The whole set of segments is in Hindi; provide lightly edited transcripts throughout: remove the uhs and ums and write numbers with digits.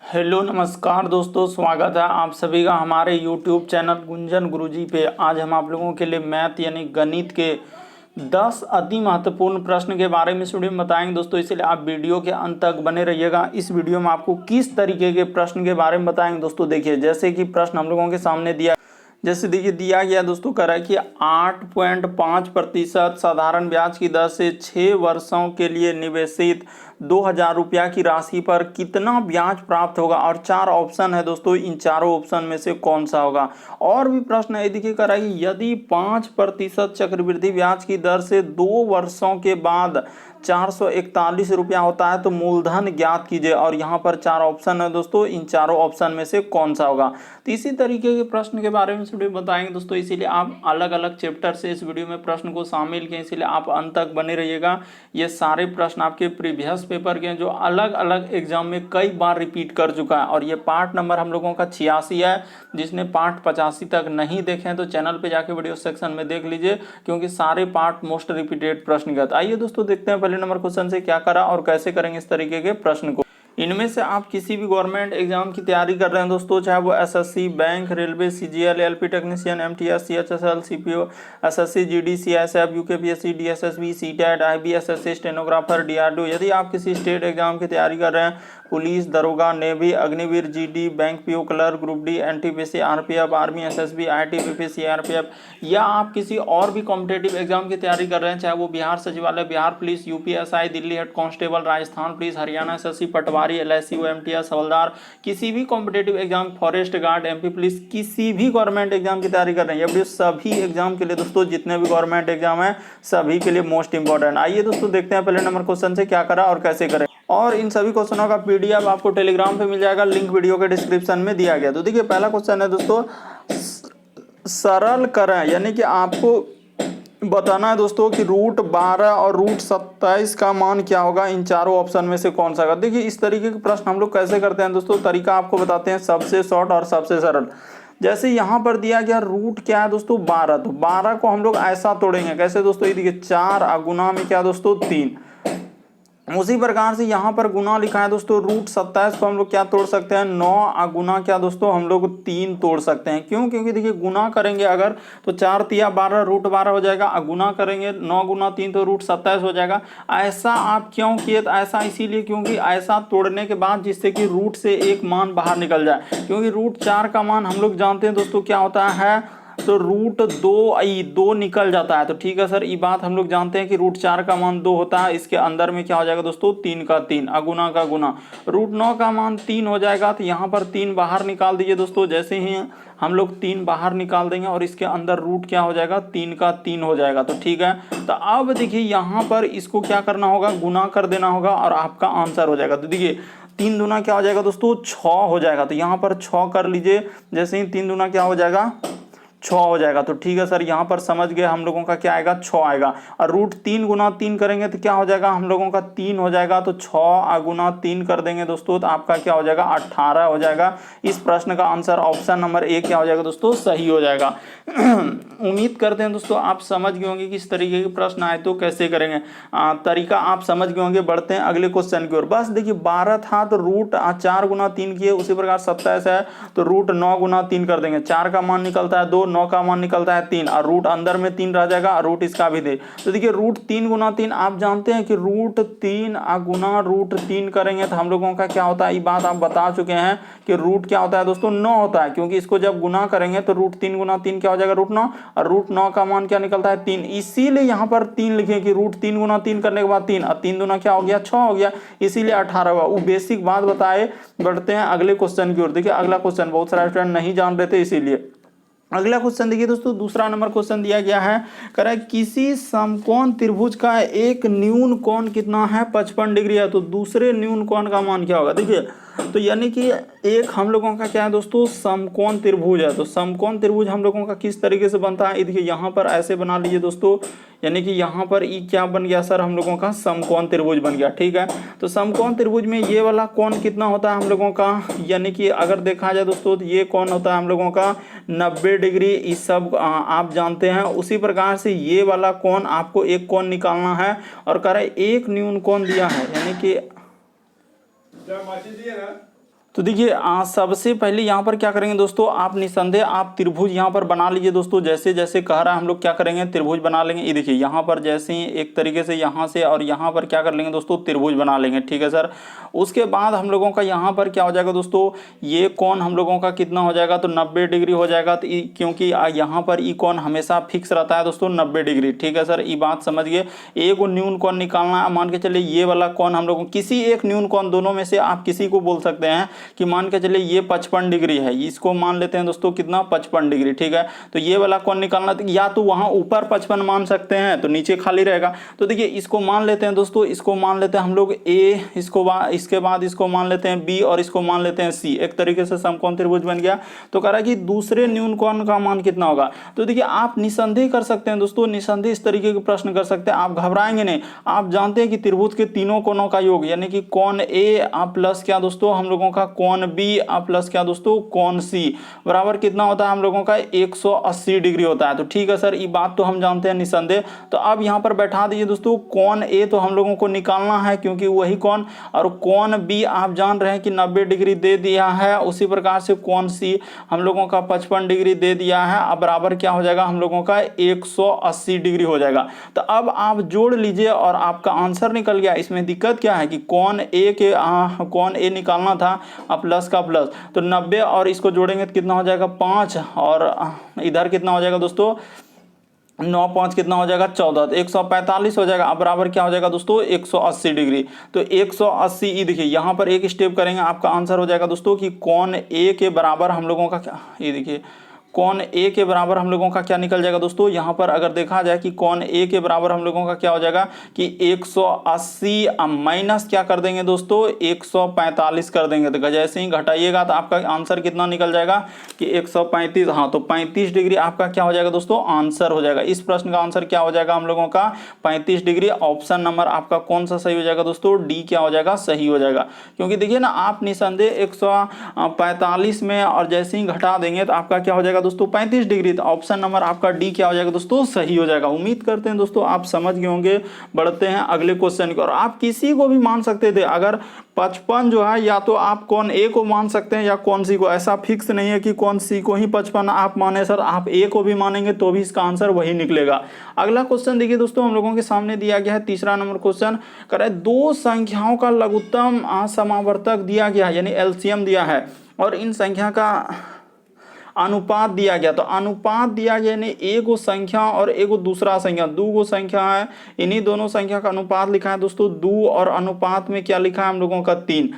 हेलो नमस्कार दोस्तों, स्वागत है आप सभी का हमारे यूट्यूब चैनल गुंजन गुरुजी पे। आज हम आप लोगों के लिए मैथ यानी गणित के 10 अति महत्वपूर्ण प्रश्न के बारे में इस वीडियो में बताएंगे दोस्तों, इसलिए आप वीडियो के अंत तक बने रहिएगा। इस वीडियो में आपको किस तरीके के प्रश्न के बारे में बताएंगे दोस्तों। देखिए, जैसे कि प्रश्न हम लोगों के सामने जैसे देखिए दिया गया दोस्तों, कह रहा है कि 8.5% साधारण ब्याज की दर से 6 वर्षों के लिए निवेशित 2000 रुपया की राशि पर कितना ब्याज प्राप्त होगा। और 4 ऑप्शन है दोस्तों, इन चारों ऑप्शन में से कौन सा होगा। और भी प्रश्न है, देखिए कह रहा है कि यदि 5% चक्रवृद्धि ब्याज की दर से 2 वर्षों के बाद 441 रुपया होता है तो मूलधन ज्ञात कीजिए। और यहाँ पर 4 ऑप्शन है दोस्तों, इन चारों ऑप्शन में से कौन सा होगा। तो इसी तरीके के प्रश्न के बारे में इस वीडियो में बताएंगे दोस्तों, इसीलिए आप अलग अलग चैप्टर से इस वीडियो में प्रश्न को शामिल किए, इसीलिए आप अंत तक बने रहिएगा। ये सारे प्रश्न आपके प्रीवियस पेपर के हैं, जो अलग अलग एग्जाम में कई बार रिपीट कर चुका है। और ये पार्ट नंबर हम लोगों का 86 है। जिसने पार्ट 85 तक नहीं देखे हैं तो चैनल पे जाके वीडियो सेक्शन में देख लीजिए, क्योंकि सारे पार्ट मोस्ट रिपीटेड प्रश्न का। आइए दोस्तों देखते हैं पहले नंबर क्वेश्चन से क्या करा और कैसे करेंगे इस तरीके के प्रश्न को। इनमें से आप किसी भी गवर्नमेंट एग्जाम की तैयारी कर रहे हैं दोस्तों, चाहे वो SSC, bank, railway, CGL, LP technician, MTS, CHSL, CPO, SSC, GD, CSF, UKPSC, DSSB, CTET, IB, SSC, stenographer, DRDO. यदि आप किसी स्टेट एग्जाम की तैयारी कर रहे हैं, पुलिस, दरोगा, navy, Agniveer, GD, bank PO clerk, group D, NTPC, RPF, army, SSB, ITBP, CRPF, या आप किसी और भी कॉम्पिटेटिव एग्जाम की तैयारी कर रहे हैं, चाहे वो Bihar Sachivalaya, Bihar police, UPSI, Delhi head constable, Rajasthan police, Haryana SSC, patwari, LIC, MTS, havaldar, किसी भी competitive exam, forest guard, MP police, किसी भी गवर्नमेंट एग्जाम की तैयारी कर रहे हैं, ये सभी एग्जाम के लिए दोस्तों, जितने भी गवर्नमेंट एग्जाम है सभी के लिए मोस्ट इंपॉर्टेंट। आइए दोस्तों देखते हैं पहले नंबर क्वेश्चन से क्या करा और कैसे करें। और इन सभी क्वेश्चनों का पीडीएफ आपको टेलीग्राम पे मिल जाएगा, लिंक वीडियो के डिस्क्रिप्शन में दिया गया। तो देखिए पहला क्वेश्चन है दोस्तों, सरल करें, यानी कि आपको बताना है दोस्तों कि रूट 12 और रूट 27 का मान क्या होगा। इन चारों ऑप्शन में से कौन सा होगा। देखिए इस तरीके के प्रश्न हम लोग कैसे करते हैं दोस्तों, तरीका आपको बताते हैं, सबसे शॉर्ट और सबसे सरल। जैसे यहाँ पर दिया गया रूट क्या है दोस्तों 12, तो 12 को हम लोग ऐसा तोड़ेंगे, कैसे दोस्तों, ये देखिए 4 गुना में क्या दोस्तों 3। उसी प्रकार से यहाँ पर गुना लिखा है दोस्तों, रूट 27 को हम लोग क्या तोड़ सकते हैं, 9 गुना क्या दोस्तों हम लोग 3 तोड़ सकते हैं। क्यों, क्योंकि देखिए गुना करेंगे अगर तो 4 तिया 12 रूट 12 हो जाएगा, गुना करेंगे 9 गुना 3 तो रूट 27 हो जाएगा। ऐसा आप क्यों किए, तो ऐसा इसीलिए क्योंकि ऐसा तोड़ने के बाद जिससे कि रूट से एक मान बाहर निकल जाए, क्योंकि रूट 4 का मान हम लोग जानते हैं दोस्तों क्या होता है, तो रूट 2 निकल जाता है। तो ठीक है सर, ये बात हम लोग जानते हैं कि रूट 4 का मान 2 होता है, इसके अंदर में क्या हो जाएगा दोस्तों 3 का 3, अगुना का गुना। रूट 9 का मान 3 हो जाएगा, तो यहाँ पर 3 बाहर निकाल दीजिए दोस्तों। जैसे ही हम लोग 3 बाहर निकाल देंगे और इसके अंदर रूट क्या हो जाएगा 3 का 3 हो जाएगा। तो ठीक है, तो अब देखिए यहाँ पर इसको क्या करना होगा, गुना कर देना होगा और आपका आंसर हो जाएगा। तो देखिए 3 दूना क्या हो जाएगा दोस्तों 6 हो जाएगा, तो यहाँ पर 6 कर लीजिए। जैसे ही 3 दूना क्या हो जाएगा 6 हो जाएगा। तो ठीक है सर, यहाँ पर समझ गए हम लोगों का क्या आएगा 6 आएगा। और रूट 3 गुना 3 करेंगे तो क्या हो जाएगा हम लोगों का 3 हो जाएगा। तो 6 गुना 3 कर देंगे दोस्तों, तो आपका क्या हो जाएगा 18 हो जाएगा। इस प्रश्न का आंसर ऑप्शन नंबर ए क्या हो जाएगा दोस्तों, सही हो जाएगा। उम्मीद करते हैं दोस्तों आप समझ गए होंगे कि इस तरीके के प्रश्न आए तो कैसे करेंगे। तरीका आप समझ गए होंगे। बढ़ते हैं अगले क्वेश्चन की ओर। बस देखिए 12 था तो रूट 4 गुना 3 किए, उसी प्रकार 27 है तो रूट 9 गुना 3 कर देंगे। 4 का मान निकलता है 2, 9 का मान निकलता है 3 और रूट अंदर में 3 रह जाएगा, रूट इसका भी दे। तो देखिए रूट 3 गुना 3 आप जानते हैं कि रूट 3 गुना रूट 3 करेंगे तो हम लोगों का क्या होता है, ये बात आप बता चुके हैं कि रूट क्या होता है दोस्तों 9 होता है, क्योंकि इसको जब गुना करेंगे तो रूट 3 गुना 3 क्या हो जाएगा रूट 9, और रूट 9 का मान क्या निकलता है 3। इसीलिए यहाँ पर 3 लिखे कि रूट 3 गुना 3 करने के बाद 3 और 3 दूना क्या हो गया 6 हो गया, इसीलिए 18 हुआ। वो बेसिक बात बताए। बढ़ते हैं अगले क्वेश्चन की ओर। देखिए अगला क्वेश्चन बहुत सारे स्टूडेंट नहीं जान रहे थे, इसीलिए अगला क्वेश्चन देखिए दोस्तों, दूसरा नंबर क्वेश्चन दिया गया है, कह रहा है किसी समकोण त्रिभुज का एक न्यून कोण कितना है 55 डिग्री है, तो दूसरे न्यून कोण का मान क्या होगा। देखिए तो यानी कि एक हम लोगों का क्या है दोस्तों समकोण त्रिभुज है। तो समकोण त्रिभुज हम लोगों का किस तरीके से बनता है, देखिए यहाँ पर ऐसे बना लीजिए दोस्तों, यानी कि यहाँ पर ई क्या बन गया सर हम लोगों का समकोण त्रिभुज बन गया। ठीक है, तो समकोण त्रिभुज में ये वाला कोण कितना होता है हम लोगों का, यानी कि अगर देखा जाए दोस्तों तो ये कोण होता है हम लोगों का 90 डिग्री। इस सब आप जानते हैं। उसी प्रकार से ये वाला कोण आपको एक कोण निकालना है और कह रहा है एक न्यून कोण दिया है, यानी कि तो देखिए सबसे पहले यहाँ पर क्या करेंगे दोस्तों, आप निसंदेह आप त्रिभुज यहाँ पर बना लीजिए दोस्तों। जैसे जैसे कह रहा है हम लोग क्या करेंगे, त्रिभुज बना लेंगे। ये देखिए यहाँ पर जैसे ही एक तरीके से यहाँ से और यहाँ पर क्या कर लेंगे दोस्तों, त्रिभुज बना लेंगे, ठीक है सर। उसके बाद हम लोगों का यहाँ पर क्या हो जाएगा दोस्तों, ये कोण हम लोगों का कितना हो जाएगा, तो 90 डिग्री हो जाएगा। तो क्योंकि यहाँ पर ई कोण हमेशा फिक्स रहता है दोस्तों 90 डिग्री, ठीक है सर। ये बात समझ गए। एक न्यून कोण निकालना है, मान के चलिए ये वाला कोण हम लोगों किसी एक न्यून कोण, दोनों में से आप किसी को बोल सकते हैं कि मान के चलिए ये 55 डिग्री है, इसको मान लेते हैं दोस्तों कितना 55 डिग्री, ठीक है। तो ये वाला कोण निकालना, या तो वहां ऊपर 55 मान सकते हैं तो नीचे खाली रहेगा। तो देखिए इसको मान लेते हैं दोस्तों, इसको मान लेते हैं हम लोग ए, इसके बाद इसको मान लेते हैं बी और इसको मान लेते हैं सी। एक तरीके से समकोण त्रिभुज बन गया। तो कह रहा है कि दूसरे न्यून कोण का मान कितना होगा। तो देखिए आप निसंदेह कर सकते हैं दोस्तों, निसंदेह इस तरीके के प्रश्न कर सकते हैं, आप घबराएंगे नहीं। आप जानते हैं कि त्रिभुज के तीनों कोणों का योग, यानी कि कोण ए प्लस क्या दोस्तों हम लोगों का कोण बी प्लस क्या दोस्तों कोण सी बराबर कितना होता है हम लोगों का 180 डिग्री होता है। तो ठीक है सर, ये बात तो हम जानते हैं निसंदेह। तो अब यहाँ पर बैठा दीजिए दोस्तों, कोण ए तो हम लोगों को निकालना है क्योंकि वही कोण, और कोण बी आप जान रहे हैं कि 90 डिग्री दे दिया है। उसी प्रकार से कोण सी हम लोगों का 55 डिग्री दे दिया है। अब बराबर क्या हो जाएगा हम लोगों का 180 डिग्री हो जाएगा। तो अब आप जोड़ लीजिए और आपका आंसर निकल गया। इसमें दिक्कत क्या है कि कोण ए निकालना था प्लस का प्लस, तो 90 और इसको जोड़ेंगे तो कितना हो जाएगा 5, और इधर कितना हो जाएगा दोस्तों 9 5 कितना हो जाएगा 14, तो 145 हो जाएगा। अब बराबर क्या हो जाएगा दोस्तों 180 डिग्री। तो 180 ये देखिए यहाँ पर एक स्टेप करेंगे, आपका आंसर हो जाएगा दोस्तों कि कोण ए के बराबर हम लोगों का क्या, ये देखिए कोण ए के बराबर हम लोगों का क्या निकल जाएगा दोस्तों। यहाँ पर अगर देखा जाए कि कोण ए के बराबर हम लोगों का क्या हो जाएगा कि 180 माइनस क्या कर देंगे दोस्तों 145 कर देंगे। तो जैसे ही घटाइएगा तो आपका आंसर कितना निकल जाएगा कि 135। हाँ, तो 35 डिग्री आपका क्या हो जाएगा दोस्तों आंसर हो जाएगा। इस प्रश्न का आंसर क्या हो जाएगा हम लोगों का 35 डिग्री। ऑप्शन नंबर आपका कौन सा सही हो जाएगा दोस्तों, डी क्या हो जाएगा सही हो जाएगा। क्योंकि देखिए ना आप निसंदेह 145 में और जैसे ही घटा देंगे तो आपका क्या हो जाएगा दोस्तों 35 डिग्री। तो ऑप्शन नंबर आपका डी क्या हो जाएगा दोस्तों सही हो जाएगा। उम्मीद करते हैं दोस्तों आप समझ गए होंगे। बढ़ते हैं अगले क्वेश्चन की और आप किसी को भी मान सकते थे। अगर 55 जो है या तो आप कोण ए को मान सकते हैं या कोण सी को, ऐसा फिक्स नहीं है कि कोण सी को ही 55 आप माने सर, आप ए को भी मानेंगे तो भी इसका आंसर वही निकलेगा। अगला क्वेश्चन देखिए दोस्तों हम लोगों के सामने दिया गया है तीसरा नंबर क्वेश्चन। कह रहा है दो संख्याओं का लघुत्तम समावर्तक दिया गया है, यानी एलसीएम दिया है, और इन संख्या का अनुपात दिया गया। तो अनुपात दिया गया यानी एगो संख्या और एगो दूसरा संख्या, दो गो संख्या है, इन्हीं दोनों संख्या का अनुपात लिखा है दोस्तों 2, और अनुपात में क्या लिखा है हम लोगों का 3,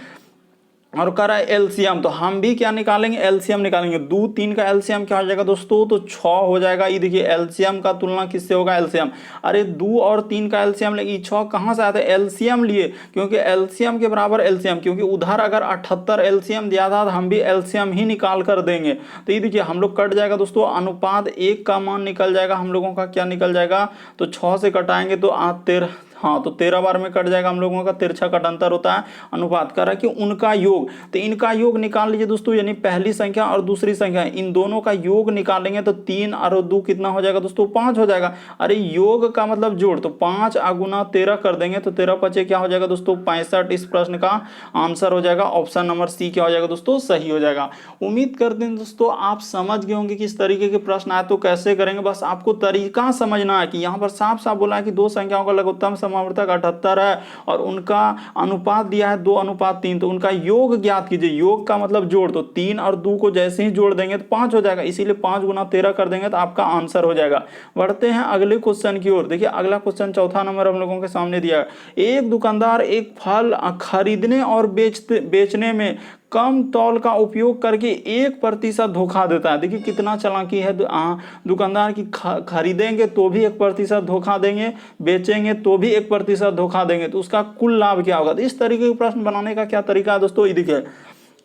और कह रहा है एलसीएम। तो हम भी क्या निकालेंगे एलसीएम निकालेंगे। 2 3 का एलसीएम क्या हो जाएगा दोस्तों, तो 6 हो जाएगा। ये देखिए एलसीएम का तुलना किससे होगा एलसीएम। अरे 2 और 3 का एलसीएम लेंगे, 6 कहाँ से आता है एलसीएम लिए, क्योंकि एलसीएम के बराबर एलसीएम, क्योंकि उधर अगर 78 एलसीएम दिया था तो हम भी एलसीएम ही निकाल कर देंगे। तो ये देखिए हम लोग कट जाएगा दोस्तों, अनुपात 1 का मान निकल जाएगा हम लोगों का क्या निकल जाएगा, तो 6 से कटाएंगे तो 13, हाँ तो 13 बार में कट जाएगा हम लोगों का, तिरछा कटांतर होता है। अनुपात कर रहा है कि उनका योग, तो इनका योग निकाल लीजिए दोस्तों, यानी पहली संख्या और दूसरी संख्या इन दोनों का योग निकालेंगे तो 3 और 2 कितना हो जाएगा दोस्तों 5 हो जाएगा। अरे योग का मतलब जोड़, तो 5 गुना 13 कर देंगे तो 13 5 क्या हो जाएगा दोस्तों 65। इस प्रश्न का आंसर हो जाएगा ऑप्शन नंबर सी क्या हो जाएगा दोस्तों सही हो जाएगा। उम्मीद करते हैं दोस्तों आप समझ गए होंगे कि इस तरीके के प्रश्न आए तो कैसे करेंगे। बस आपको तरीका समझना है कि यहाँ पर साफ साफ बोला है कि दो संख्याओं का लघुत्तम समावर्तक 78 है और उनका अनुपात दिया है 2:3, तो उनका योग ज्ञात कीजिए। योग का मतलब जोड़, तो 3 और 2 को जैसे ही जोड़ देंगे तो 5 हो जाएगा, इसीलिए 5 गुना 13 कर देंगे तो आपका आंसर हो जाएगा। बढ़ते हैं अगले क्वेश्चन की ओर। देखिए अगला क्वेश्चन चौथा नंबर हम लोगों के सामने दिया है। एक दुकानदार एक फल खरीदने और बेचने में कम तौल का उपयोग करके 1% धोखा देता है। देखिए कितना चालाकी है दुकानदार की, खरीदेंगे तो भी 1% धोखा देंगे, बेचेंगे तो भी 1% धोखा देंगे, तो उसका कुल लाभ क्या होगा। तो इस तरीके के प्रश्न बनाने का क्या तरीका है दोस्तों, ये देखिए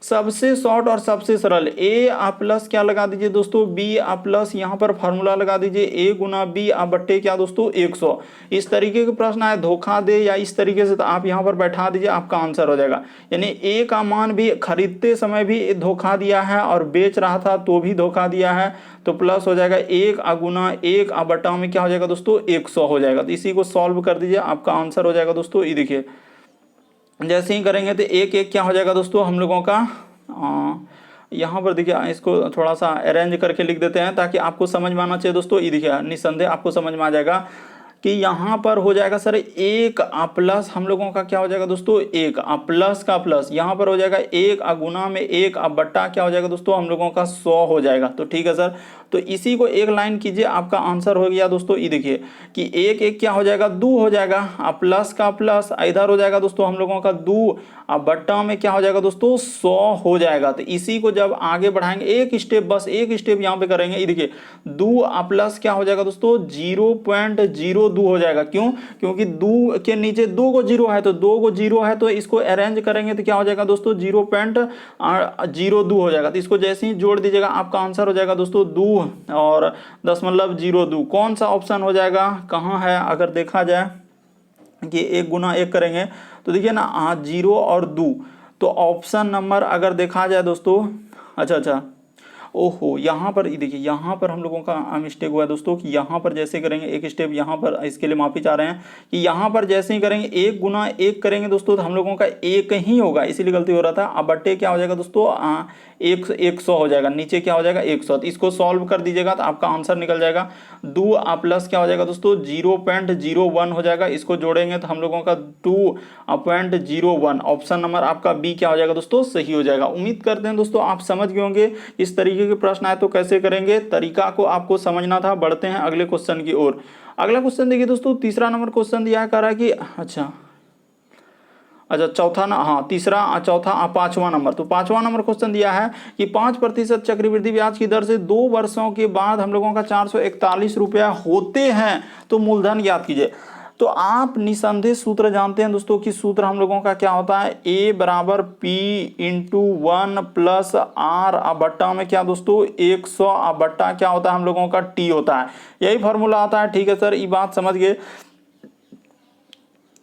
सबसे शॉर्ट और सबसे सरल ए प्लस क्या लगा दीजिए दोस्तों बी प्लस, यहाँ पर फॉर्मूला लगा दीजिए ए गुना बी बट्टे क्या दोस्तों 100। इस तरीके के प्रश्न आए धोखा दे या इस तरीके से, तो आप यहाँ पर बैठा दीजिए आपका आंसर हो जाएगा। यानी ए का मान भी खरीदते समय भी धोखा दिया है और बेच रहा था तो भी धोखा दिया है, तो प्लस हो जाएगा 1 गुना 1 बट्टा में क्या हो जाएगा दोस्तों 100 हो जाएगा। तो इसी को सॉल्व कर दीजिए, आपका आंसर हो जाएगा दोस्तों। ये देखिए जैसे ही करेंगे तो 1 1 क्या हो जाएगा दोस्तों हम लोगों का यहाँ पर देखिए इसको थोड़ा सा अरेंज करके लिख देते हैं ताकि आपको समझ में आना चाहिए दोस्तों। ये देखिए निस्संदेह आपको समझ में आ जाएगा कि यहाँ पर हो जाएगा सर एक आ प्लस हम लोगों का क्या हो जाएगा दोस्तों, एक आ प्लस का प्लस यहाँ पर हो जाएगा एक आ गुना में एक आ बट्टा क्या हो जाएगा दोस्तों हम लोगों का 100 हो जाएगा। तो ठीक है सर, तो इसी को एक लाइन कीजिए, आपका आंसर हो गया दोस्तों। ये देखिए कि एक एक क्या हो जाएगा, दो हो जाएगा, आ प्लस का प्लस इधर हो जाएगा दोस्तों हम लोगों का दो, अब बट्टा में क्या हो जाएगा दोस्तों 100 हो जाएगा। तो इसी को जब आगे बढ़ाएंगे एक स्टेप, बस एक स्टेप यहाँ पे करेंगे, ये देखिए दो आ प्लस क्या हो जाएगा दोस्तों 0.02 हो जाएगा। क्यों? क्योंकि दो के नीचे दो को जीरो है, तो दो को जीरो है तो इसको अरेंज करेंगे तो क्या हो जाएगा दोस्तों 0.02 हो जाएगा। तो इसको जैसे ही जोड़ दीजिएगा आपका आंसर हो जाएगा दोस्तों 2 और 10.02। कौन सा ऑप्शन हो जाएगा, कहाँ है? अगर देखा जाए कि एक गुना एक करेंगे तो देखिए ना 0 और 2, तो ऑप्शन नंबर अगर देखा जाए दोस्तों, अच्छा ओहो यहाँ पर देखिए यहाँ पर हम लोगों का मिस्टेक हुआ है दोस्तों कि यहाँ पर जैसे करेंगे एक स्टेप यहाँ पर, इसके लिए माफी चाह रहे हैं कि यहाँ पर जैसे ही करेंगे एक गुना एक करेंगे दोस्तों तो हम लोगों का एक ही होगा, इसीलिए गलती हो रहा था। अब बट्टे क्या हो जाएगा दोस्तों 100 हो जाएगा, नीचे क्या हो जाएगा 100। तो इसको सॉल्व कर दीजिएगा तो आपका आंसर निकल जाएगा 2 आ प्लस क्या हो जाएगा दोस्तों 0.01 हो जाएगा। इसको जोड़ेंगे तो हम लोगों का 2.01, ऑप्शन नंबर आपका बी क्या हो जाएगा दोस्तों सही हो जाएगा। उम्मीद करते हैं दोस्तों आप समझ गए होंगे इस तरीके के प्रश्न आए तो कैसे करेंगे, तरीका को आपको समझना था। बढ़ते हैं अगले क्वेश्चन की ओर। अगला क्वेश्चन देखिए दोस्तों, तीसरा नंबर क्वेश्चन दिया है, कह रहा है कि अच्छा चौथा ना, हाँ तीसरा चौथा 5वां नंबर, तो 5वां नंबर क्वेश्चन दिया है कि 5% चक्रवृद्धि ब्याज की दर से 2 वर्षों के बाद हम लोगों का 441 रुपया होते हैं तो मूलधन ज्ञात कीजिए। तो आप निसंदेह सूत्र जानते हैं दोस्तों कि सूत्र हम लोगों का क्या होता है, A बराबर P इंटू 1 प्लस R बट्टा में क्या दोस्तों 100 बट्टा क्या होता है हम लोगों का T होता है, यही फॉर्मूला आता है। ठीक है सर, ये बात समझ गए।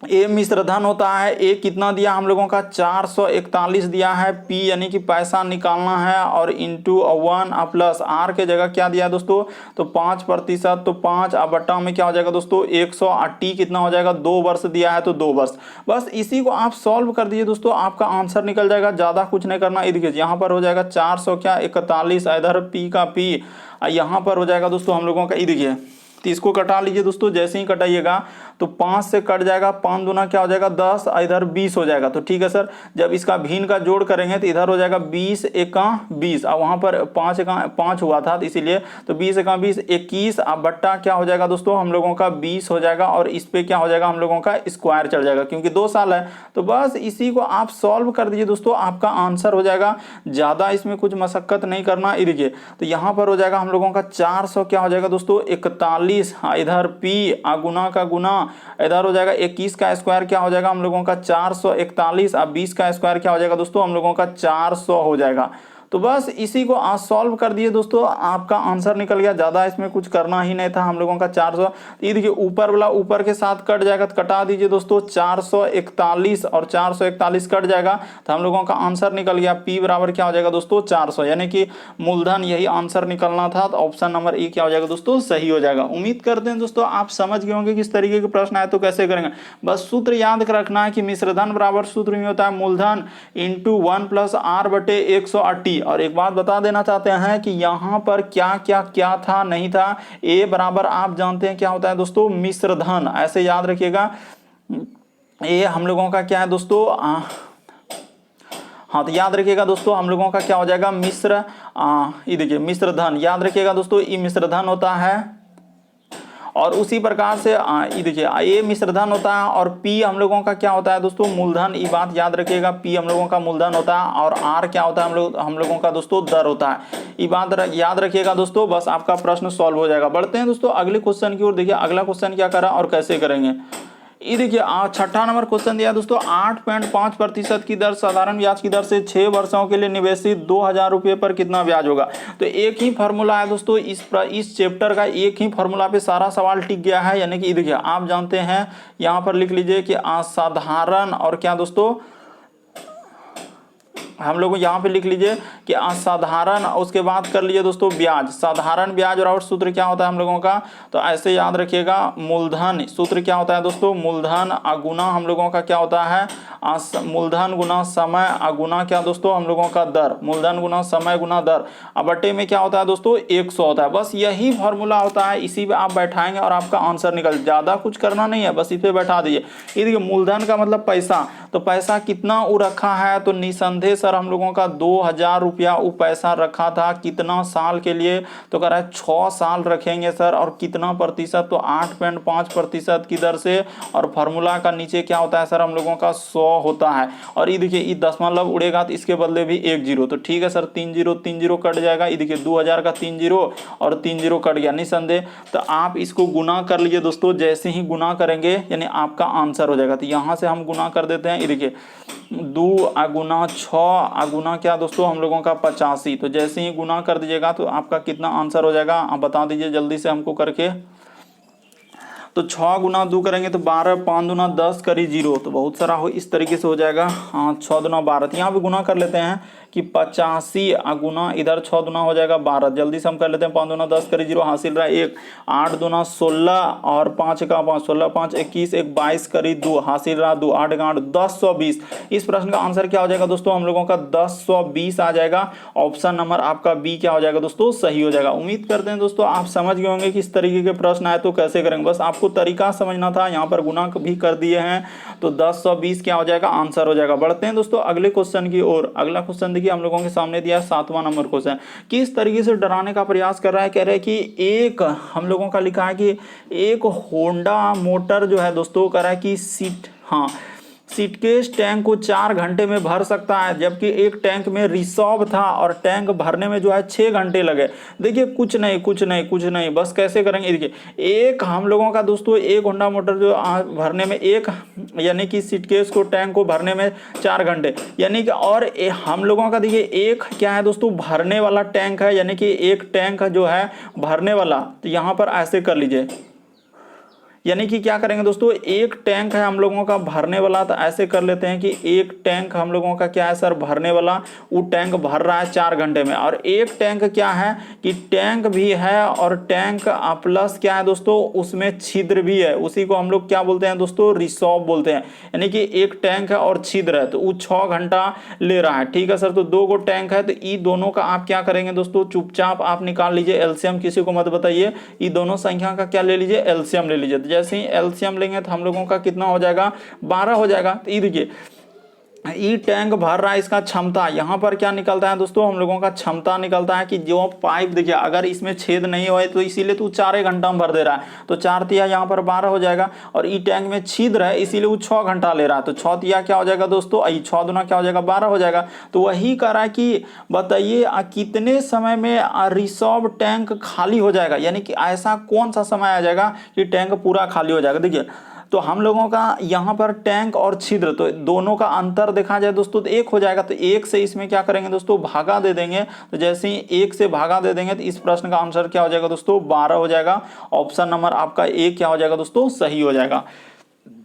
ए मिश्र धन होता है, ए कितना दिया हम लोगों का 441 दिया है, पी यानी कि पैसा निकालना है, और इंटू 1 प्लस आर के जगह क्या दिया दोस्तों तो 5%, तो 5 बट्टा में क्या हो जाएगा दोस्तों 100, टी कितना हो जाएगा 2 वर्ष दिया है तो 2 वर्ष। बस इसी को आप सॉल्व कर दीजिए दोस्तों, आपका आंसर निकल जाएगा, ज़्यादा कुछ नहीं करना। देखिए यहाँ पर हो जाएगा 400 क्या 41, इधर पी का पी, यहाँ पर हो जाएगा दोस्तों हम लोगों का, ये देखिए तो इसको कटा लीजिए दोस्तों, जैसे ही कटाइएगा तो 5 से कट जाएगा, 5 दूना क्या हो जाएगा 10, इधर 20 हो जाएगा। तो ठीक है सर, जब इसका भिन्न का जोड़ करेंगे तो इधर हो जाएगा 20 एका 20, और वहाँ पर 5 एका 5 हुआ था तो इसीलिए तो 20 एका 20 21, अब बट्टा क्या हो जाएगा दोस्तों हम लोगों का 20 हो जाएगा, और इस पे क्या हो जाएगा हम लोगों का स्क्वायर चढ़ जाएगा क्योंकि 2 साल है। तो बस इसी को आप सॉल्व कर दीजिए दोस्तों, आपका आंसर हो जाएगा, ज़्यादा इसमें कुछ मशक्कत नहीं करना। देखिए तो यहाँ पर हो जाएगा हम लोगों का 400 क्या हो जाएगा दोस्तों 41, इधर पी गुना का गुना, इधर हो जाएगा 21 का स्क्वायर क्या हो जाएगा हम लोगों का 441, अब 20 का स्क्वायर क्या हो जाएगा दोस्तों हम लोगों का 400 हो जाएगा। तो बस इसी को आज सॉल्व कर दिए दोस्तों, आपका आंसर निकल गया, ज़्यादा इसमें कुछ करना ही नहीं था हम लोगों का 400। ये देखिए ऊपर वाला ऊपर के साथ कट जाएगा तो कटा दीजिए दोस्तों, 441 और 441 कट जाएगा तो हम लोगों का आंसर निकल गया, पी बराबर क्या हो जाएगा दोस्तों 400, यानी कि मूलधन यही आंसर निकलना था। तो ऑप्शन नंबर ए क्या हो जाएगा दोस्तों सही हो जाएगा। उम्मीद करते हैं दोस्तों आप समझ गए होंगे किस तरीके के प्रश्न आए तो कैसे करेंगे। बस सूत्र याद रखना है कि मिश्रधन बराबर सूत्र में होता है मूलधन इंटू 1 प्लस आर बटे 180। और एक बात बता देना चाहते हैं कि यहाँ पर क्या क्या क्या था नहीं था, ए बराबर आप जानते हैं क्या होता है दोस्तों मिश्रधन, ऐसे याद रखिएगा। ए हम लोगों का क्या है दोस्तों हाँ तो याद रखिएगा दोस्तों हम लोगों का क्या हो जाएगा मिश्र, ये देखिए मिश्रधन याद रखिएगा दोस्तों, ये मिश्रधन होता है। और उसी प्रकार से ये देखिए ए मिश्रधन होता है, और पी हम लोगों का क्या होता है दोस्तों मूलधन, ये बात याद रखिएगा, पी हम लोगों का मूलधन होता है, और आर क्या होता है हम लोगों का दोस्तों दर होता है, ये बात याद रखिएगा दोस्तों। बस आपका प्रश्न सॉल्व हो जाएगा। बढ़ते हैं दोस्तों अगले क्वेश्चन की ओर। देखिए अगला क्वेश्चन क्या करा और कैसे करेंगे। ये देखिए छठा नंबर क्वेश्चन दिया दोस्तों, 8.5% की दर साधारण ब्याज की दर से 6 वर्षों के लिए निवेशित 2000 रुपये पर कितना ब्याज होगा। तो एक ही फॉर्मूला है दोस्तों, इस चैप्टर का एक ही फॉर्मूला पे सारा सवाल टिक गया है, यानी कि देखिए आप जानते हैं यहाँ पर लिख लीजिए कि असाधारण और क्या दोस्तों हम लोग यहाँ पे लिख लीजिए कि असाधारण, उसके बाद कर लीजिए दोस्तों ब्याज। साधारण ब्याज और सूत्र क्या होता है हम लोगों का, तो ऐसे याद रखिएगा, मूलधन सूत्र क्या होता है दोस्तों, मूलधन अगुना हम लोगों का क्या होता है, मूलधन गुना समय अगुना क्या दोस्तों हम लोगों का दर, मूलधन गुना समय गुना दर, अब बटे में क्या होता है दोस्तों 100 होता है। बस यही फॉर्मूला होता है, इसी पे आप बैठाएंगे और आपका आंसर निकल, ज्यादा कुछ करना नहीं है, बस इस पे बैठा दीजिए। ये देखिए मूलधन का मतलब पैसा, तो पैसा कितना वो रखा है, तो निसंदेह सर हम लोगों का 2000 रुपया वो पैसा रखा था, कितना साल के लिए, तो कह रहा है 6 साल रखेंगे सर, और कितना प्रतिशत, तो 8.5% की दर से, और फार्मूला का नीचे क्या होता है सर हम लोगों का 100 होता है। और ये देखिए ये दशमलव उड़ेगा तो इसके बदले भी 1 जीरो, तो ठीक है सर 3 जीरो 3 जीरो कट जाएगा, ये देखिए 2000 का 3 जीरो और 3 जीरो कट गया निसंदेह। तो आप इसको गुना कर लीजिए दोस्तों, जैसे ही गुना करेंगे यानी आपका आंसर हो जाएगा। तो यहाँ से हम गुना कर देते हैं, ये देखिए 2 अगुना 6 अगुना क्या दोस्तों हम लोगों का 85, तो जैसे ही गुना कर दीजिएगा तो आपका कितना आंसर हो जाएगा, आप बता दीजिए जल्दी से हमको करके। तो 6 गुना 2 करेंगे तो 12, 5 दूना 10 करी 0, तो बहुत सारा हो इस तरीके से हो जाएगा। हाँ 6 दूना 12, तो यहाँ पे गुना कर लेते हैं कि 85 गुना इधर 6 दूना हो जाएगा 12, जल्दी से हम कर लेते हैं, 5 दूना 10 करी 0 हासिल रहा 1, 8 दूना 16 और 5 का 5, 16 5 21, 1 22 करी 2 हासिल रहा 2, 8 का 8 1020। इस प्रश्न का आंसर क्या हो जाएगा दोस्तों हम लोगों का 1020 आ जाएगा। ऑप्शन नंबर आपका बी क्या हो जाएगा दोस्तों, सही हो जाएगा। उम्मीद करते हैं दोस्तों आप समझ गए होंगे कि इस तरीके के प्रश्न आए तो कैसे करेंगे, बस आपको तरीका समझना था। यहाँ पर गुना भी कर दिए हैं, तो 1020 क्या हो जाएगा, आंसर हो जाएगा। बढ़ते हैं दोस्तों अगले क्वेश्चन की ओर। अगला क्वेश्चन देखिए हम लोगों के सामने दिया है 7वां नंबर क्वेश्चन। किस तरीके से डराने का प्रयास कर रहा है, कह रहे हैं कि एक हम लोगों का लिखा है कि एक होंडा मोटर जो है दोस्तों, कह रहा है कि सीटकेस टैंक को 4 घंटे में भर सकता है, जबकि एक टैंक में रिसर्व था और टैंक भरने में जो है 6 घंटे लगे। देखिए कुछ नहीं, बस कैसे करेंगे, देखिए एक हम लोगों का दोस्तों एक होंडा मोटर जो भरने में एक, यानी कि सीटकेस को टैंक को भरने में 4 घंटे, यानी कि और हम लोगों का देखिए एक क्या है दोस्तों, भरने वाला टैंक है, यानी कि एक टैंक जो है भरने वाला, तो यहाँ पर ऐसे कर लीजिए, यानी कि क्या करेंगे दोस्तों, एक टैंक है हम लोगों का भरने वाला, तो ऐसे कर लेते हैं कि एक टैंक हम लोगों का क्या है सर भरने वाला, वो टैंक भर रहा है 4 घंटे में, और एक टैंक क्या है कि टैंक भी है और टैंक प्लस क्या है दोस्तों, उसमें छिद्र भी है, उसी को हम लोग क्या बोलते हैं दोस्तों, रिसर्व बोलते हैं। यानी कि एक टैंक है और छिद्र है, तो वो 6 घंटा ले रहा है। ठीक है सर, तो 2 गो टैंक है, तो ये दोनों का आप क्या करेंगे दोस्तों, चुपचाप आप निकाल लीजिए एलसीएम, किसी को मत बताइए, ये दोनों संख्या का क्या ले लीजिए, एलसीएम ले लीजिए। जैसे ही एलसीएम लेंगे तो हम लोगों का कितना हो जाएगा, 12 हो जाएगा। तो ये देखिए ई टैंक भर रहा है, इसका क्षमता यहाँ पर क्या निकलता है दोस्तों, हम लोगों का क्षमता निकलता है कि जो पाइप देखिए अगर इसमें छेद नहीं हुआ तो इसीलिए तो 4 घंटा में भर दे रहा है, तो 4 तिया यहाँ पर 12 हो जाएगा, और ई टैंक में छिद्र है इसीलिए वो 6 घंटा ले रहा है, तो 6 तिया क्या हो जाएगा दोस्तों, 6 दूना क्या हो जाएगा 12 हो जाएगा। तो वही कह रहा है कि बताइए कितने समय में रिसर्व टैंक खाली हो जाएगा, यानी कि ऐसा कौन सा समय आ जाएगा कि टैंक पूरा खाली हो जाएगा। देखिए तो हम लोगों का यहाँ पर टैंक और छिद्र, तो दोनों का अंतर देखा जाए दोस्तों तो 1 हो जाएगा, तो 1 से इसमें क्या करेंगे दोस्तों, भागा दे देंगे, तो जैसे ही 1 से भागा दे देंगे तो इस प्रश्न का आंसर क्या हो जाएगा दोस्तों, 12 हो जाएगा। ऑप्शन नंबर आपका ए क्या हो जाएगा दोस्तों, सही हो जाएगा।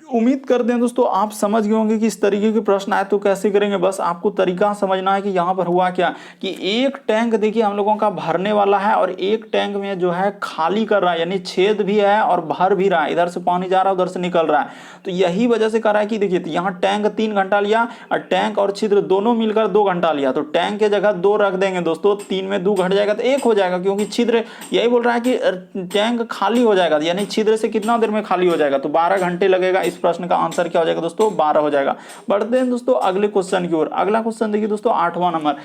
उम्मीद करते हैं दोस्तों आप समझ गए होंगे कि इस तरीके के प्रश्न आए तो कैसे करेंगे, बस आपको तरीका समझना है कि यहाँ पर हुआ क्या कि एक टैंक देखिए हम लोगों का भरने वाला है और एक टैंक में जो है खाली कर रहा है, यानी छेद भी है और भर भी रहा है, इधर से पानी जा रहा है उधर से निकल रहा है, तो यही वजह से कर रहा है कि देखिए यहाँ टैंक 3 घंटा लिया और टैंक और छिद्र दोनों मिलकर 2 घंटा लिया, तो टैंक के जगह 2 रख देंगे दोस्तों, 3 में 2 घट जाएगा तो 1 हो जाएगा, क्योंकि छिद्र यही बोल रहा है कि टैंक खाली हो जाएगा, यानी छिद्र से कितना देर में खाली हो जाएगा, तो 12 घंटे लगेगा। इस प्रश्न का आंसर क्या हो जाएगा दोस्तों, 12 हो जाएगा। बढ़ते हैं दोस्तों अगले क्वेश्चन की ओर। अगला क्वेश्चन देखिए दोस्तों 8वां नंबर,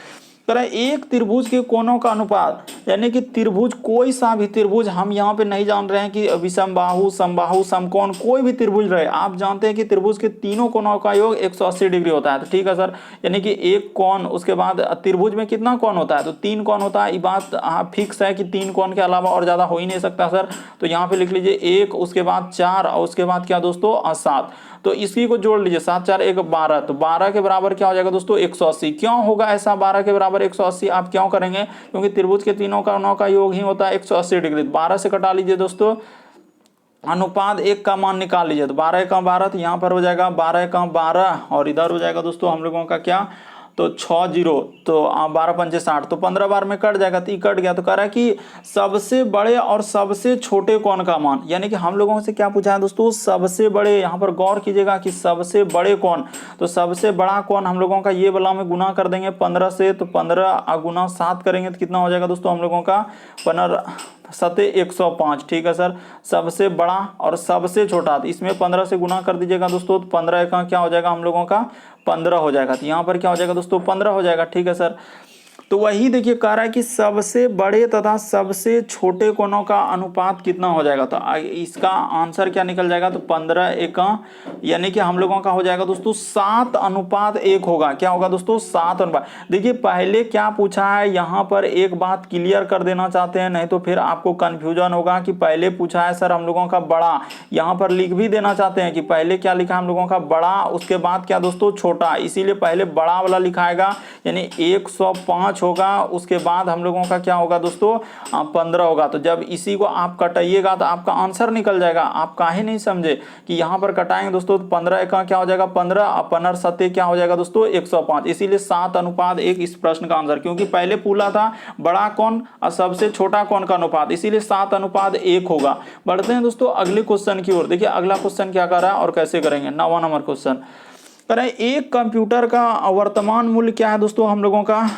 एक त्रिभुज के कोणों का अनुपात, यानी कि त्रिभुज कोई सा भी त्रिभुज, हम यहाँ पे नहीं जान रहे हैं कि विषमबाहु समबाहु समकोण, कोई भी त्रिभुज रहे, आप जानते हैं कि त्रिभुज के तीनों कोणों का योग 180 डिग्री होता है, तो ठीक है सर, यानी कि एक कोण, उसके बाद त्रिभुज में कितना कोण होता है, तो 3 कोण होता है, ये बात फिक्स है कि 3 कोण के अलावा और ज्यादा हो ही नहीं सकता सर, तो यहाँ पे लिख लीजिए 1, उसके बाद 4 और उसके बाद क्या दोस्तों 7, तो इसी को जोड़ लीजिए 7 4 1 12, तो 12 के बराबर क्या हो जाएगा दोस्तों 180। क्यों होगा ऐसा 12 के बराबर 180, आप क्यों करेंगे, क्योंकि त्रिभुज के तीनों कोणों का योग ही होता है 180 डिग्री। 12 से कटा लीजिए दोस्तों, अनुपात 1 का मान निकाल लीजिए, तो 12 का 12, तो यहाँ पर हो जाएगा 12 का 12 और इधर हो जाएगा दोस्तों हम लोगों का क्या तो 6 जीरो, तो 12 पंचे 60, तो 15 बार में कट जाएगा, तो ये कट गया। तो कह रहा है कि सबसे बड़े और सबसे छोटे कोण का मान, यानी कि हम लोगों से क्या पूछा है दोस्तों, सबसे बड़े, यहाँ पर गौर कीजिएगा कि सबसे बड़े कोण, तो सबसे बड़ा कोण हम लोगों का ये वाला में गुना कर देंगे 15 से, तो 15 गुना 7 करेंगे तो कितना हो जाएगा दोस्तों हम लोगों का 15 सते 105। ठीक है सर, सबसे बड़ा और सबसे छोटा, तो इसमें 15 से गुना कर दीजिएगा दोस्तों, तो 15 का क्या हो जाएगा हम लोगों का 15 हो जाएगा, तो यहाँ पर क्या हो जाएगा दोस्तों 15 हो जाएगा। ठीक है सर, तो वही देखिए कह रहा है कि सबसे बड़े तथा सबसे छोटे कोणों का अनुपात कितना हो जाएगा, तो इसका आंसर क्या निकल जाएगा, तो 15 एका, यानी कि हम लोगों का हो जाएगा दोस्तों 7:1 होगा। क्या होगा दोस्तों 7:1। देखिए पहले क्या पूछा है, यहाँ पर एक बात क्लियर कर देना चाहते हैं, नहीं तो फिर आपको कंफ्यूजन होगा कि पहले पूछा है सर हम लोगों का बड़ा, यहाँ पर लिख भी देना चाहते हैं कि पहले क्या लिखा हम लोगों का बड़ा, उसके बाद क्या दोस्तों छोटा, इसीलिए पहले बड़ा वाला लिखाएगा, यानी 105 होगा, उसके बाद हम लोगों का क्या होगा दोस्तों 15 होगा। तो जब इसी को आप कटाइएगा तो आपका आंसर निकल जाएगा। आप काहे नहीं समझे कि यहाँ पर कटाएंगे दोस्तों, तो 15 का क्या हो जाएगा 15, 15 सत्ते क्या हो जाएगा दोस्तों 105, इसीलिए 7:1 इस प्रश्न का आंसर, क्योंकि पहले पूछा था बड़ा कौन और सबसे छोटा कौन का अनुपात, इसीलिए 7:1 होगा। बढ़ते हैं दोस्तों अगले क्वेश्चन की ओर। देखिए अगला क्वेश्चन क्या कर रहा है और कैसे करेंगे। 9वां नंबर क्वेश्चन करें, एक कंप्यूटर का वर्तमान मूल्य क्या है दोस्तों हम लोगों का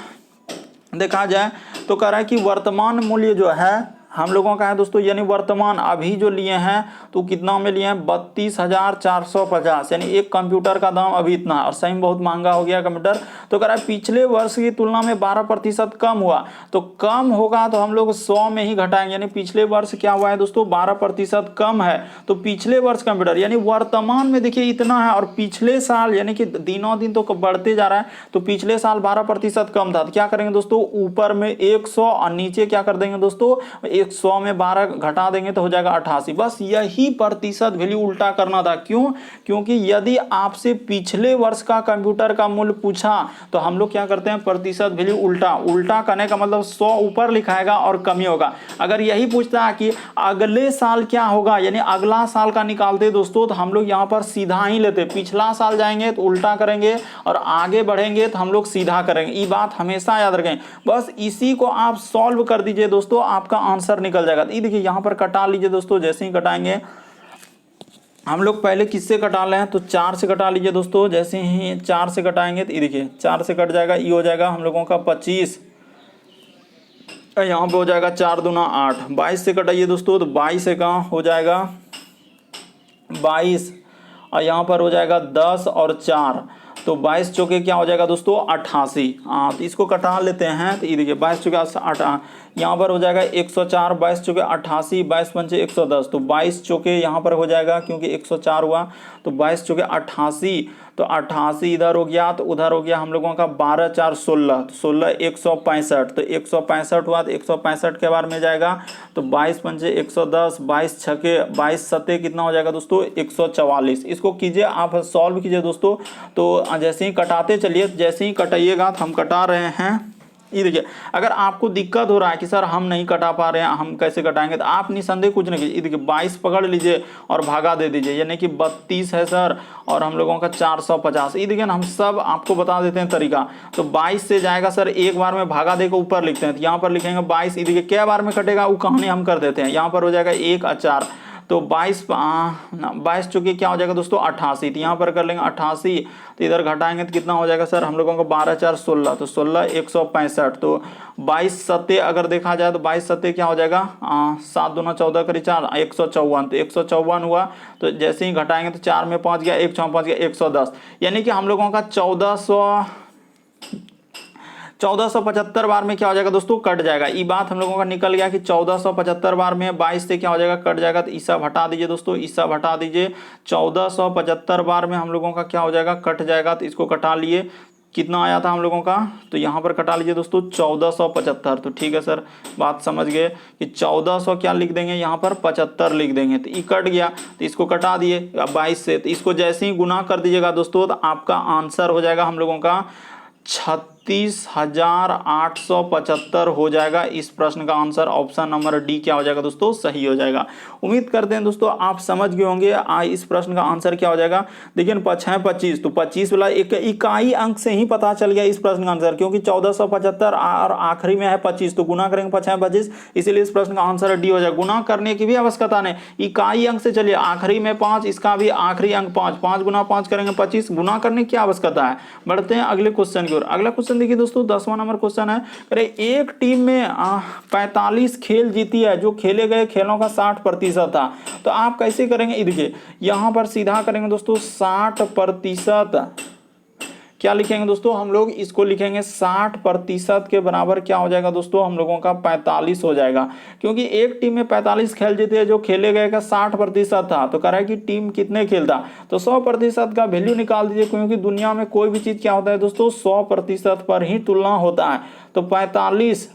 देखा जाए तो कह रहा है कि वर्तमान मूल्य जो है हम लोगों का है दोस्तों, यानी वर्तमान अभी जो लिए हैं तो कितना में लिए हैं 32,450, यानी एक कंप्यूटर का दाम अभी इतना है और सही में बहुत महंगा हो गया कंप्यूटर। तो कह रहा है पिछले वर्ष की तुलना में 12% कम हुआ, तो कम होगा तो हम लोग 100 में ही घटाएंगे, यानी पिछले वर्ष क्या हुआ है दोस्तों 12% कम है, तो पिछले वर्ष कंप्यूटर यानी वर्तमान में देखिए इतना है और पिछले साल यानी कि दिनों दिन तो बढ़ते जा रहा है, तो पिछले साल 12% कम था, तो क्या करेंगे दोस्तों ऊपर में 100 और नीचे क्या कर देंगे दोस्तों 100 में 12 घटा देंगे तो हो जाएगा 88। बस यही प्रतिशत वैल्यू उल्टा करना था। क्यों? क्योंकि यदि आपसे पिछले वर्ष का कंप्यूटर का मूल्य पूछा तो हम लोग क्या करते हैं प्रतिशत वैल्यू उल्टा करने का मतलब 100 ऊपर लिखाएगा और कमी होगा। अगर यही पूछता है कि अगले साल क्या होगा यानी अगला साल का निकालते दोस्तों, तो हम लोग यहाँ पर सीधा ही लेते, पिछला साल जाएंगे तो उल्टा करेंगे और आगे बढ़ेंगे तो हम लोग सीधा करेंगे। ये बात हमेशा याद रखें। बस इसी को आप सॉल्व कर दीजिए दोस्तों, आपका आंसर निकल जाएगा। ये देखिए यहाँ पर कटा लीजिए दोस्तों, जैसे ही कटाएंगे हम लोग पहले किससे कटा रहे हैं तो 4 से कटा लीजिए दोस्तों, जैसे ही 4 से कटाएंगे तो ये देखिए 4 से कट जाएगा, ये हो जाएगा हम लोगों का 25, यहाँ पे हो जाएगा 4 दूना 8। 22 से कटाइए दोस्तों तो 22 से कहाँ हो जाएगा 22 और यहाँ पर हो जाएगा 10 और 4, तो 22 चौके क्या हो जाएगा दोस्तों 88। तो इसको कटा लेते हैं तो ये देखिए 22 चौके 8, यहाँ पर हो जाएगा 104, 22 चौके 88, 22 पंचे 110, तो 22 चौके यहाँ पर हो जाएगा क्योंकि 104 हुआ, तो 22 चौके 88, तो 88 इधर हो गया तो उधर हो गया हम लोगों का 12 4 16, तो 16 165, तो 165 हुआ तो 165 के बार में जाएगा, तो 22 पंचे 110, 22 छके 22 सत्ते कितना हो जाएगा दोस्तों 144। इसको कीजिए आप सॉल्व कीजिए दोस्तों, तो जैसे ही कटाते चलिए, जैसे ही कटाइएगा तो हम कटा रहे हैं। ये देखिए अगर आपको दिक्कत हो रहा है कि सर हम नहीं कटा पा रहे हैं, हम कैसे कटाएंगे, तो आप निसंदेह कुछ नहीं कीजिए। देखिए 22 पकड़ लीजिए और भागा दे दीजिए, यानी कि 32 है सर और हम लोगों का 450। ये देखिए ना हम सब आपको बता देते हैं तरीका। तो 22 से जाएगा सर एक बार में भागा देकर ऊपर लिखते हैं, तो यहाँ पर लिखेंगे 22। ये देखिए क्या बार में कटेगा वो कहानी हम कर देते हैं। यहाँ पर हो जाएगा 1 और 4, तो 22 चुके क्या हो जाएगा दोस्तों 88, तो यहाँ पर कर लेंगे 88, तो इधर घटाएंगे तो कितना हो जाएगा सर हम लोगों को 12 4 16, तो 16 165, तो 22 सत्ते अगर देखा जाए तो 22 सत्ते क्या हो जाएगा 7 दूना 14 करी 4 154, तो 154 हुआ, तो जैसे ही घटाएंगे तो 4 में 5 गया, 1 6 5 गया 110, यानी कि हम लोगों का 1475 बार में क्या हो जाएगा दोस्तों कट जाएगा। ये बात हम लोगों का निकल गया कि 1475 बार में 22 से क्या हो जाएगा कट जाएगा, तो ईसा हटा दीजिए दोस्तों, ईसा हटा दीजिए। 1475 बार में हम लोगों का क्या हो जाएगा कट जाएगा, तो इसको कटा लिए, कितना आया था हम लोगों का, तो यहाँ पर कटा लीजिए दोस्तों 1475। तो ठीक है सर बात समझ गए कि 1400 क्या लिख देंगे यहाँ पर 75 लिख देंगे, तो ये कट गया, तो इसको कटा दिए 22 से, तो इसको जैसे ही गुना कर दीजिएगा दोस्तों तो आपका आंसर हो जाएगा हम लोगों का 32,875 हो जाएगा। इस प्रश्न का आंसर ऑप्शन नंबर डी क्या हो जाएगा दोस्तों, सही हो जाएगा। उम्मीद करते हैं दोस्तों आप समझ गए होंगे इस प्रश्न का आंसर क्या हो जाएगा। देखिए 25 तो 25 वाला एक इकाई अंक से ही पता चल गया इस प्रश्न का आंसर, क्योंकि 1475 और आखिरी में है 25, तो गुना करेंगे 5 25, इसीलिए इस प्रश्न का आंसर डी हो जाएगा। गुना करने की भी आवश्यकता नहीं, इकाई अंक से चलिए, आखिरी में 5, इसका भी आखिरी अंक 5, 5 गुना 5 करेंगे 25, गुना करने की आवश्यकता है। बढ़ते हैं अगले क्वेश्चन की ओर। अगला क्वेश्चन देखिए दोस्तों, 10वां नंबर क्वेश्चन है। अरे एक टीम में 45 खेल जीती है, जो खेले गए खेलों का 60% था, तो आप कैसे करेंगे। देखिए यहां पर सीधा करेंगे दोस्तों 60%, क्या लिखेंगे दोस्तों हम लोग, इसको लिखेंगे 60% के बराबर क्या हो जाएगा दोस्तों, हम लोगों का 45 हो जाएगा, क्योंकि एक टीम में 45 खेल जीते हैं, जो खेले गए का 60% था, तो कह रहा है कि टीम कितने खेलता, तो 100% का वैल्यू निकाल दीजिए, क्योंकि दुनिया में कोई भी चीज क्या होता है दोस्तों 100% पर ही तुलना होता है। तो 45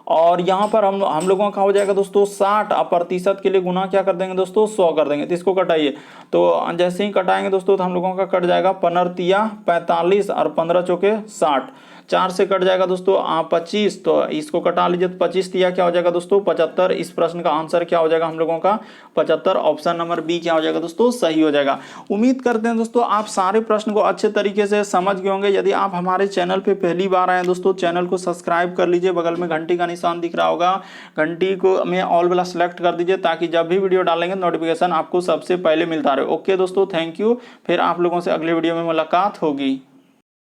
और यहाँ पर हम लोगों का हो जाएगा दोस्तों 60, अब प्रतिशत के लिए गुना क्या कर देंगे दोस्तों 100 कर देंगे, तो इसको कटाइए। तो जैसे ही कटाएंगे दोस्तों तो हम लोगों का कट जाएगा 15 45 और 15 चौके 60, 4 से कट जाएगा दोस्तों 25, तो इसको कटा लीजिए, तो 25 तिया क्या हो जाएगा दोस्तों 75। इस प्रश्न का आंसर क्या हो जाएगा हम लोगों का 75, ऑप्शन नंबर बी क्या हो जाएगा दोस्तों, सही हो जाएगा। उम्मीद करते हैं दोस्तों आप सारे प्रश्न को अच्छे तरीके से समझ गए होंगे। यदि आप हमारे चैनल पे पहली बार आए हैं दोस्तों, चैनल को सब्सक्राइब कर लीजिए, बगल में घंटी का निशान दिख रहा होगा, घंटी को में ऑल वाला सेलेक्ट कर दीजिए, ताकि जब भी वीडियो डालेंगे नोटिफिकेशन आपको सबसे पहले मिलता रहे। ओके दोस्तों, थैंक यू। फिर आप लोगों से अगले वीडियो में मुलाकात होगी।